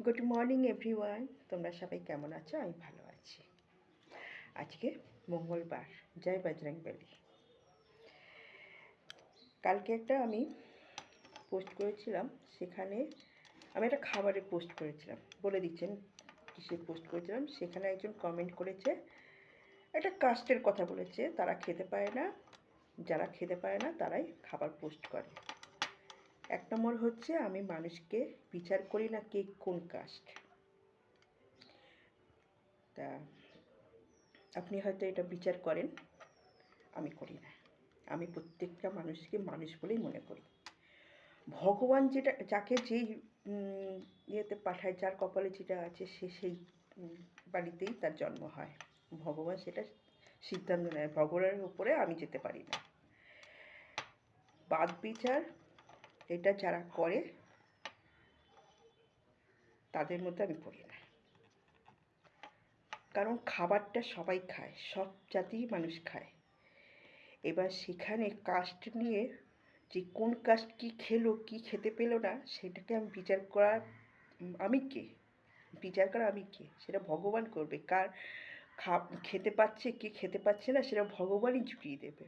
Good morning everyone, তোমরা সবাই কেমন আছো? আমি ভালো আছি। আজকে মঙ্গলবার, জয় বজরংবলী। কালকে একটা আমি পোস্ট করেছিলাম, সেখানে আমি একটা খাবারের পোস্ট করেছিলাম, বলে দিচ্ছেন কিসের পোস্ট করেছিলাম। সেখানে একজন কমেন্ট করেছে, একটা কাস্টের কথা বলেছে, তারা খেতে পায় না, যারা খেতে পায় না তারাই খাবার পোস্ট করে। এক নম্বর হচ্ছে, আমি মানুষকে বিচার করি না কে কোন কাস্ট। তা আপনি হয়তো এটা বিচার করেন, আমি করি না। আমি প্রত্যেকটা মানুষকে মানুষ বলেই মনে করি। ভগবান যাকে যেই ইয়েতে পাঠায়, যার কপালে যেটা আছে সে সেই বাড়িতেই তার জন্ম হয়। ভগবান সেটা সিদ্ধান্ত নেয়, ভগবানের উপরে আমি যেতে পারি না। বাদ বিচার এটা যারা করে তাদের মধ্যে আমি পড়ি না। কারণ খাবারটা সবাই খায়, সব জাতির মানুষ খায়। এবার সেখানে কাস্ট নিয়ে যে কোন কাস্ট কী খেলো কী খেতে পেলো না, সেটাকে আমি বিচার করার আমি কে? বিচার করা আমি কে? সেটা ভগবান করবে। কার খেতে পাচ্ছে কে খেতে পাচ্ছে না সেটা ভগবানই জুটিয়ে দেবে,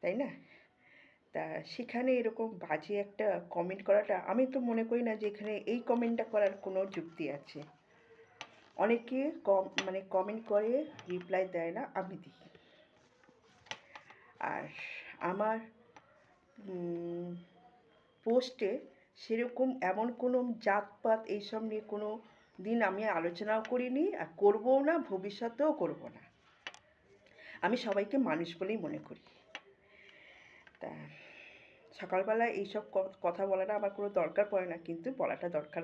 তাই না? তা সেখানে এরকম বাজে একটা কমেন্ট করাটা, আমি তো মনে করি না যে এখানে এই কমেন্টটা করার কোনো যুক্তি আছে। অনেকে কমেন্ট করে, রিপ্লাই দেয় না, আমি দিই। আর আমার পোস্টে সেরকম এমন কোনো জাতপাত এইসব নিয়ে কোনো দিন আমি আলোচনাও করিনি, আর করবও না, ভবিষ্যতেও করব না। আমি সবাইকে মানুষ বলেই মনে করি। তা সকালবেলা এইসব কথা বলাটা আমার কোনো দরকার পড়ে না, কিন্তু বলাটা দরকার।